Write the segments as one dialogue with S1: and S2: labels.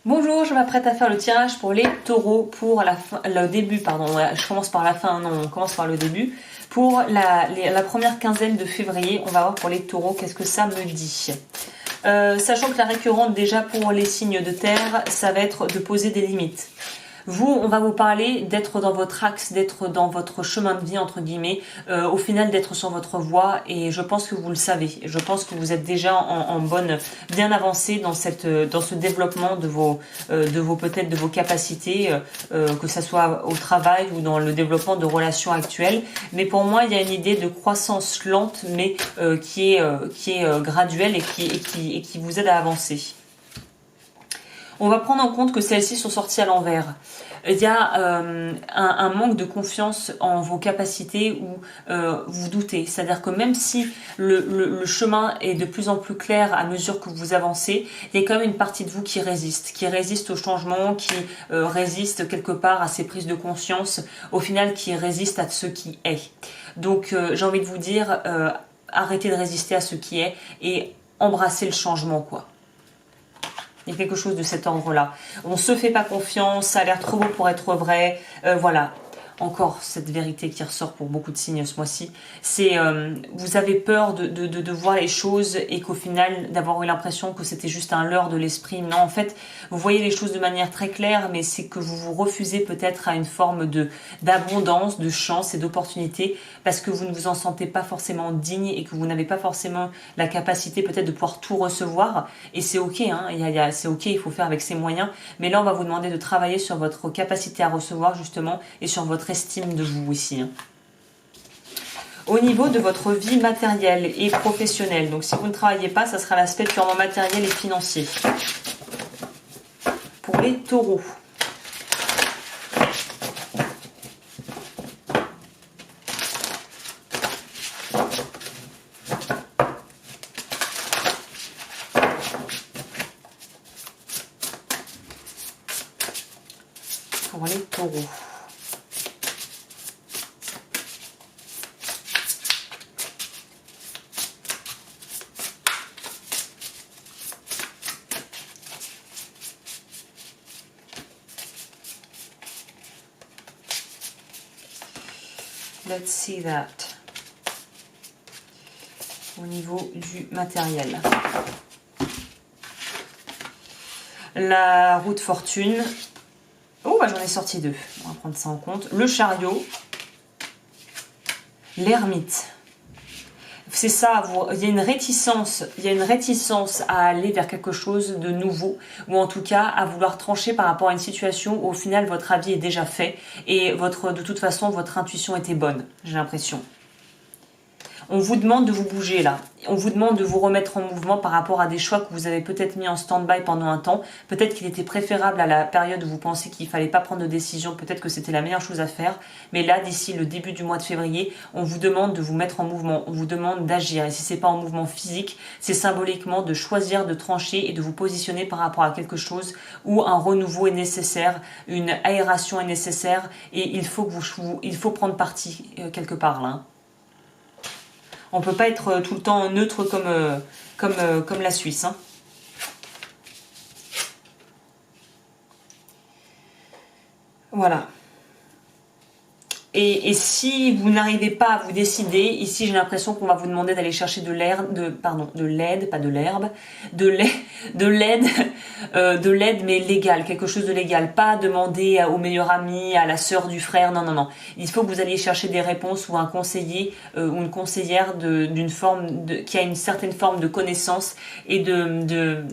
S1: Bonjour, je m'apprête à faire le tirage pour les taureaux pour le début, pardon, je commence par la fin, non, on commence par le début. Pour la première quinzaine de février, on va voir pour les taureaux qu'est-ce que ça me dit. Sachant que la récurrente déjà pour les signes de terre, ça va être de poser des limites. Vous, on va vous parler d'être dans votre axe, d'être dans votre chemin de vie, entre guillemets, au final d'être sur votre voie, et je pense que vous le savez. Je pense que vous êtes déjà bien avancé dans ce développement de vos peut-être de vos capacités, que ça soit au travail ou dans le développement de relations actuelles. Mais pour moi, il y a une idée de croissance lente, mais qui est graduelle et qui vous aide à avancer. On va prendre en compte que celles-ci sont sorties à l'envers. Il y a un manque de confiance en vos capacités ou vous doutez. C'est-à-dire que même si le chemin est de plus en plus clair à mesure que vous avancez, il y a quand même une partie de vous qui résiste au changement, qui résiste quelque part à ces prises de conscience, au final qui résiste à ce qui est. Donc j'ai envie de vous dire, arrêtez de résister à ce qui est et embrassez le changement, quoi. Il y a quelque chose de cet ordre-là. On se fait pas confiance, ça a l'air trop beau pour être vrai. Voilà. Encore cette vérité qui ressort pour beaucoup de signes ce mois-ci. C'est vous avez peur de voir les choses et qu'au final d'avoir eu l'impression que c'était juste un leurre de l'esprit. Non, en fait, vous voyez les choses de manière très claire, mais c'est que vous vous refusez peut-être à une forme d'abondance, de chance et d'opportunité parce que vous ne vous en sentez pas forcément digne et que vous n'avez pas forcément la capacité peut-être de pouvoir tout recevoir. Et c'est ok, hein, c'est ok, il faut faire avec ses moyens. Mais là, on va vous demander de travailler sur votre capacité à recevoir justement et sur votre estime de vous ici. Au niveau de votre vie matérielle et professionnelle, donc si vous ne travaillez pas, ça sera l'aspect purement matériel et financier. Pour les taureaux. Pour les taureaux. Let's see that. Au niveau du matériel. La roue de fortune. Oh, bah j'en ai sorti deux. On va prendre ça en compte. Le chariot. L'ermite. C'est ça, il y a une réticence à aller vers quelque chose de nouveau, ou en tout cas à vouloir trancher par rapport à une situation où au final votre avis est déjà fait et de toute façon votre intuition était bonne, j'ai l'impression. On vous demande de vous bouger là. On vous demande de vous remettre en mouvement par rapport à des choix que vous avez peut-être mis en stand-by pendant un temps. Peut-être qu'il était préférable à la période où vous pensez qu'il ne fallait pas prendre de décision. Peut-être que c'était la meilleure chose à faire. Mais là, d'ici le début du mois de février, on vous demande de vous mettre en mouvement. On vous demande d'agir. Et si ce n'est pas en mouvement physique, c'est symboliquement de choisir, de trancher et de vous positionner par rapport à quelque chose où un renouveau est nécessaire, une aération est nécessaire et il faut prendre parti quelque part là. On ne peut pas être tout le temps neutre comme la Suisse. Hein. Voilà. Et si vous n'arrivez pas à vous décider, ici j'ai l'impression qu'on va vous demander d'aller chercher de l'aide, mais légale, quelque chose de légal. Pas demander au meilleur ami, à la sœur du frère, non, non, non. Il faut que vous alliez chercher des réponses ou un conseiller ou une conseillère qui a une certaine forme de connaissance et de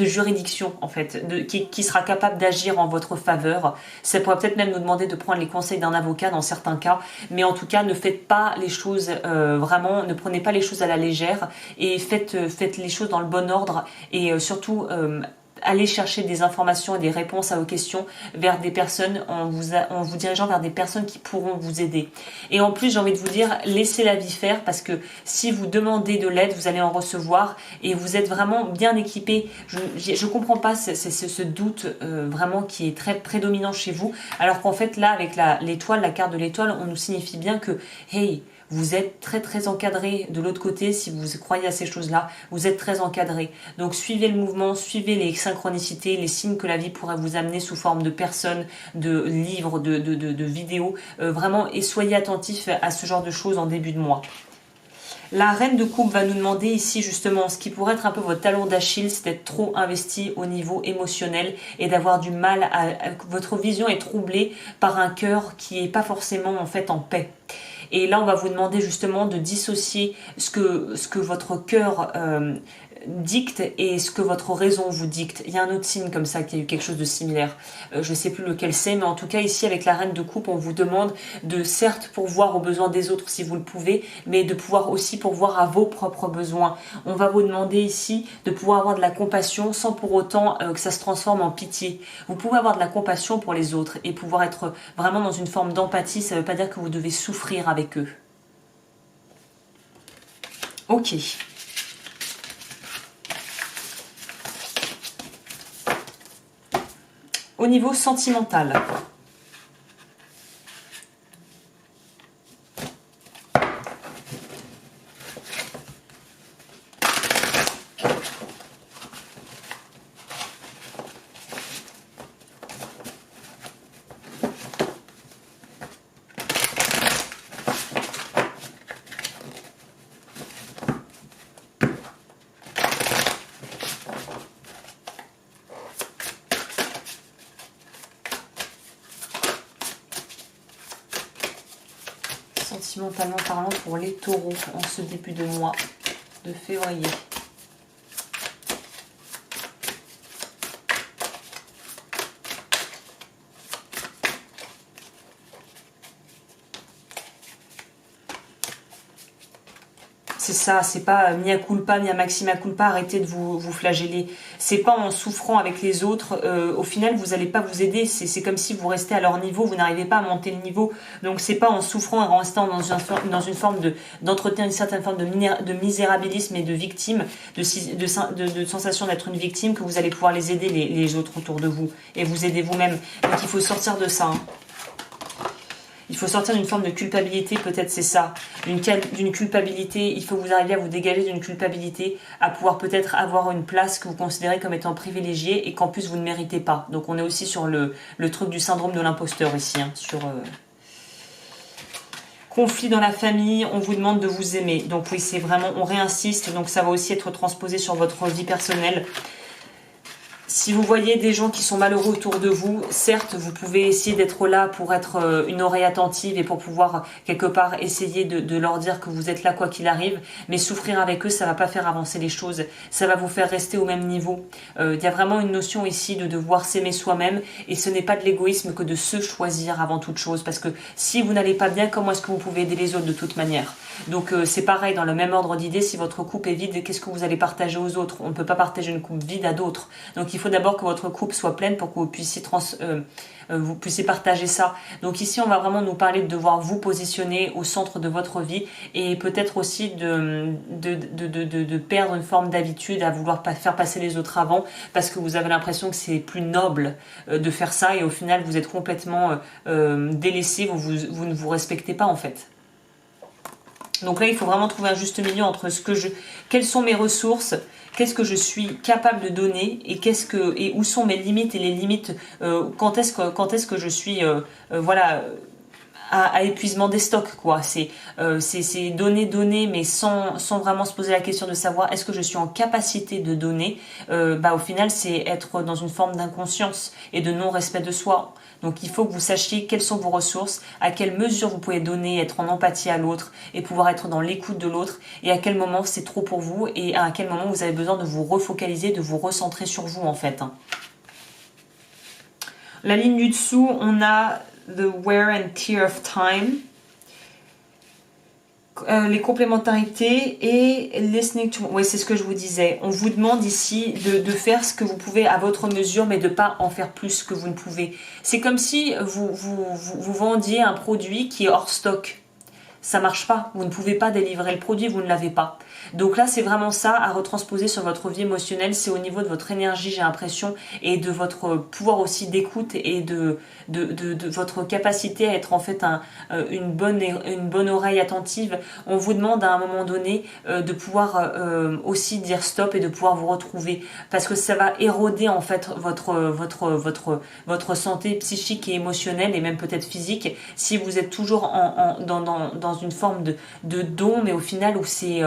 S1: juridiction en fait, qui sera capable d'agir en votre faveur. Ça pourrait peut-être même nous demander de prendre les conseils d'un avocat dans certains cas, mais en tout cas ne faites pas les choses ne prenez pas les choses à la légère et faites les choses dans le bon ordre et surtout allez chercher des informations et des réponses à vos questions vers des personnes, en vous dirigeant vers des personnes qui pourront vous aider. Et en plus, j'ai envie de vous dire, laissez la vie faire parce que si vous demandez de l'aide, vous allez en recevoir et vous êtes vraiment bien équipé. Je comprends pas ce doute vraiment qui est très prédominant chez vous, alors qu'en fait là, avec l'étoile, la carte de l'étoile, on nous signifie bien que, hey, vous êtes très très encadré. De l'autre côté, si vous croyez à ces choses-là, vous êtes très encadré. Donc suivez le mouvement, suivez les synchronicités, les signes que la vie pourrait vous amener sous forme de personnes, de livres, de vidéos. Vraiment, et soyez attentifs à ce genre de choses en début de mois. La reine de coupe va nous demander ici justement ce qui pourrait être un peu votre talon d'Achille, c'est d'être trop investi au niveau émotionnel et d'avoir du mal votre vision est troublée par un cœur qui n'est pas forcément en fait en paix. Et là, on va vous demander justement de dissocier ce que votre cœur dicte et ce que votre raison vous dicte. Il y a un autre signe comme ça qui a eu quelque chose de similaire. Je ne sais plus lequel c'est, mais en tout cas ici avec la reine de coupe, on vous demande de certes pourvoir aux besoins des autres si vous le pouvez, mais de pouvoir aussi pourvoir à vos propres besoins. On va vous demander ici de pouvoir avoir de la compassion sans pour autant que ça se transforme en pitié. Vous pouvez avoir de la compassion pour les autres et pouvoir être vraiment dans une forme d'empathie. Ça ne veut pas dire que vous devez souffrir avec eux. Ok. Au niveau sentimental, sentimentalement parlant pour les taureaux en ce début de mois de février. C'est ça, c'est pas mea culpa, mea maxima culpa, arrêtez de vous flageller. C'est pas en souffrant avec les autres, au final vous n'allez pas vous aider, c'est comme si vous restez à leur niveau, vous n'arrivez pas à monter le niveau. Donc c'est pas en souffrant et en restant dans une forme d'entretenir une certaine forme de misérabilisme et de victime, de sensation d'être une victime que vous allez pouvoir les aider les autres autour de vous et vous aider vous-même. Donc il faut sortir de ça. Hein. Il faut sortir d'une forme de culpabilité, peut-être c'est ça, d'une culpabilité, il faut que vous arriviez à vous dégager d'une culpabilité, à pouvoir peut-être avoir une place que vous considérez comme étant privilégiée et qu'en plus vous ne méritez pas. Donc on est aussi sur le truc du syndrome de l'imposteur ici, hein, sur... Conflit dans la famille, on vous demande de vous aimer. Donc oui, c'est vraiment, on réinsiste, donc ça va aussi être transposé sur votre vie personnelle. Si vous voyez des gens qui sont malheureux autour de vous, certes, vous pouvez essayer d'être là pour être une oreille attentive et pour pouvoir quelque part essayer de leur dire que vous êtes là quoi qu'il arrive, mais souffrir avec eux, ça va pas faire avancer les choses, ça va vous faire rester au même niveau. Il y a vraiment une notion ici de devoir s'aimer soi-même et ce n'est pas de l'égoïsme que de se choisir avant toute chose, parce que si vous n'allez pas bien, comment est-ce que vous pouvez aider les autres de toute manière? Donc c'est pareil, dans le même ordre d'idée, si votre coupe est vide, qu'est-ce que vous allez partager aux autres? On ne peut pas partager une coupe vide à d'autres. Donc il faut d'abord que votre coupe soit pleine pour que vous puissiez partager ça. Donc ici, on va vraiment nous parler de devoir vous positionner au centre de votre vie et peut-être aussi de perdre une forme d'habitude à vouloir faire passer les autres avant parce que vous avez l'impression que c'est plus noble de faire ça et au final, vous êtes complètement délaissé, vous ne vous respectez pas en fait. Donc là, il faut vraiment trouver un juste milieu entre quelles sont mes ressources, qu'est-ce que je suis capable de donner et où sont mes limites et les limites, quand est-ce que je suis voilà à épuisement des stocks quoi. C'est donner mais sans vraiment se poser la question de savoir est-ce que je suis en capacité de donner. Au final, c'est être dans une forme d'inconscience et de non-respect de soi. Donc il faut que vous sachiez quelles sont vos ressources, à quelle mesure vous pouvez donner, être en empathie à l'autre et pouvoir être dans l'écoute de l'autre et à quel moment c'est trop pour vous et à quel moment vous avez besoin de vous refocaliser, de vous recentrer sur vous en fait. La ligne du dessous, on a The Wear and Tear of Time. Les complémentarités et listening to... Oui, c'est ce que je vous disais. On vous demande ici de faire ce que vous pouvez à votre mesure, mais de pas en faire plus que vous ne pouvez. C'est comme si vous vendiez un produit qui est hors stock. Ça marche pas. Vous ne pouvez pas délivrer le produit, vous ne l'avez pas. Donc là, c'est vraiment ça à retransposer sur votre vie émotionnelle. C'est au niveau de votre énergie, j'ai l'impression, et de votre pouvoir aussi d'écoute et de votre capacité à être en fait une bonne oreille attentive. On vous demande à un moment donné de pouvoir aussi dire stop et de pouvoir vous retrouver, parce que ça va éroder en fait votre santé psychique et émotionnelle et même peut-être physique si vous êtes toujours dans une forme de don, mais au final où c'est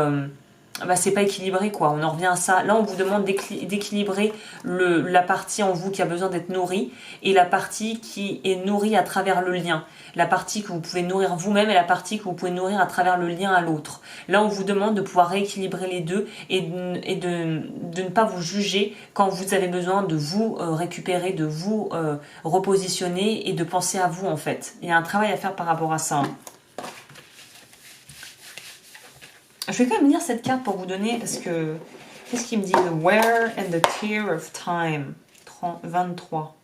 S1: pas équilibré quoi. On en revient à ça. Là, on vous demande d'équilibrer la partie en vous qui a besoin d'être nourrie et la partie qui est nourrie à travers le lien. La partie que vous pouvez nourrir vous-même et la partie que vous pouvez nourrir à travers le lien à l'autre. Là, on vous demande de pouvoir rééquilibrer les deux et de ne pas vous juger quand vous avez besoin de vous récupérer, de vous repositionner et de penser à vous en fait. Il y a un travail à faire par rapport à ça. Je vais quand même lire cette carte pour vous donner, parce que qu'est-ce qu'il me dit? The wear and the tear of time. 23.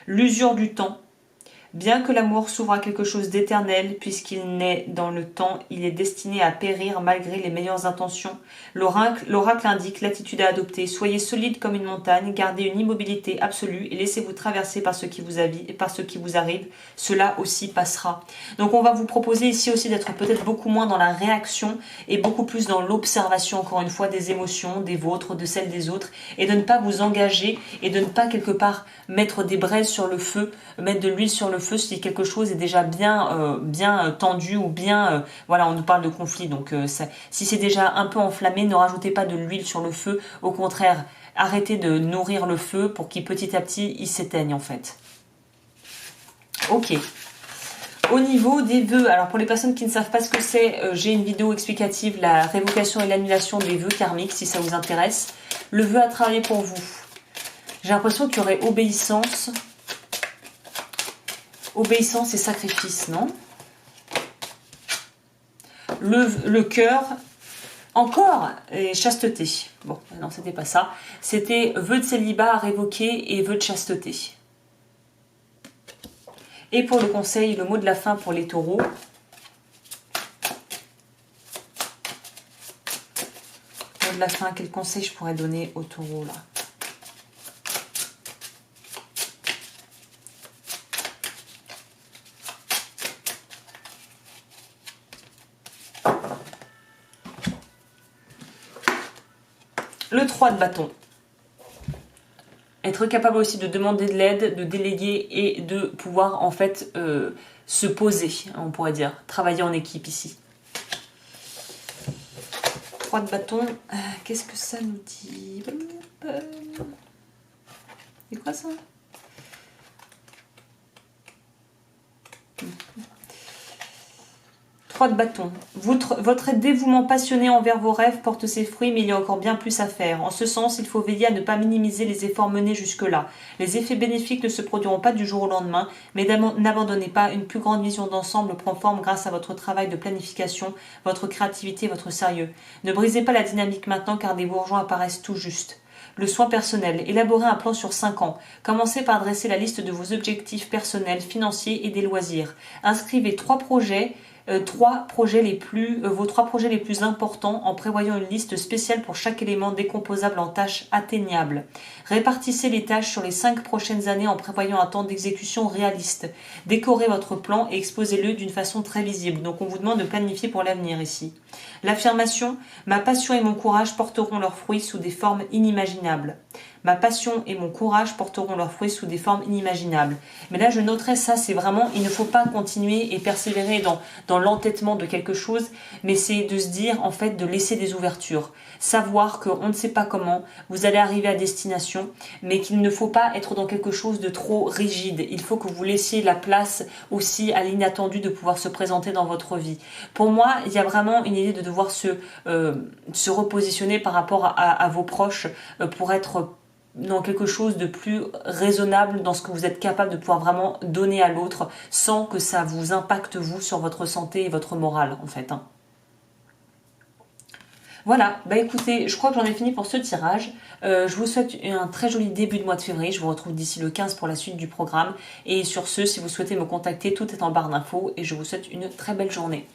S1: L'usure du temps. Bien que l'amour s'ouvre à quelque chose d'éternel, puisqu'il naît dans le temps, il est destiné à périr malgré les meilleures intentions. L'oracle indique l'attitude à adopter. Soyez solide comme une montagne, gardez une immobilité absolue et laissez-vous traverser par ce qui vous arrive. Cela aussi passera. Donc on va vous proposer ici aussi d'être peut-être beaucoup moins dans la réaction et beaucoup plus dans l'observation, encore une fois, des émotions, des vôtres, de celles des autres, et de ne pas vous engager et de ne pas quelque part mettre des braises sur le feu, mettre de l'huile sur le feu si quelque chose est déjà bien tendu ou bien voilà, on nous parle de conflit, donc si c'est déjà un peu enflammé, ne rajoutez pas de l'huile sur le feu, au contraire arrêtez de nourrir le feu pour qu'il petit à petit il s'éteigne en fait. Ok, au niveau des vœux, alors pour les personnes qui ne savent pas ce que c'est, j'ai une vidéo explicative, la révocation et l'annulation des vœux karmiques, si ça vous intéresse. Le vœu à travailler pour vous, j'ai l'impression qu'il y aurait obéissance et sacrifice, non? Le cœur, encore, et chasteté. Bon, non, c'était pas ça. C'était vœu de célibat à révoquer et vœu de chasteté. Et pour le conseil, le mot de la fin pour les taureaux. Mot de la fin, quel conseil je pourrais donner aux taureaux, là? Le 3 de bâton. Être capable aussi de demander de l'aide, de déléguer et de pouvoir en fait se poser, on pourrait dire. Travailler en équipe ici. 3 de bâton. Qu'est-ce que ça nous dit? C'est quoi ça? De bâton. Votre dévouement passionné envers vos rêves porte ses fruits, mais il y a encore bien plus à faire. En ce sens, il faut veiller à ne pas minimiser les efforts menés jusque-là. Les effets bénéfiques ne se produiront pas du jour au lendemain, mais n'abandonnez pas, une plus grande vision d'ensemble prend forme grâce à votre travail de planification, votre créativité et votre sérieux. Ne brisez pas la dynamique maintenant car des bourgeons apparaissent tout juste. Le soin personnel. Élaborez un plan sur 5 ans. Commencez par dresser la liste de vos objectifs personnels, financiers et des loisirs. Inscrivez 3 projets vos 3 projets les plus importants en prévoyant une liste spéciale pour chaque élément décomposable en tâches atteignables. Répartissez les tâches sur les 5 prochaines années en prévoyant un temps d'exécution réaliste. Décorez votre plan et exposez-le d'une façon très visible. Donc on vous demande de planifier pour l'avenir ici. L'affirmation « Ma passion et mon courage porteront leurs fruits sous des formes inimaginables ». Ma passion et mon courage porteront leurs fruits sous des formes inimaginables. Mais là, je noterais ça, c'est vraiment, il ne faut pas continuer et persévérer dans l'entêtement de quelque chose, mais c'est de se dire, en fait, de laisser des ouvertures. Savoir qu'on ne sait pas comment vous allez arriver à destination, mais qu'il ne faut pas être dans quelque chose de trop rigide. Il faut que vous laissiez la place aussi à l'inattendu de pouvoir se présenter dans votre vie. Pour moi, il y a vraiment une idée de devoir se repositionner par rapport à vos proches pour être dans quelque chose de plus raisonnable dans ce que vous êtes capable de pouvoir vraiment donner à l'autre sans que ça vous impacte vous sur votre santé et votre morale en fait. Voilà, bah écoutez, je crois que j'en ai fini pour ce tirage. Je vous souhaite un très joli début de mois de février. Je vous retrouve d'ici le 15 pour la suite du programme. Et sur ce, si vous souhaitez me contacter, tout est en barre d'infos et je vous souhaite une très belle journée.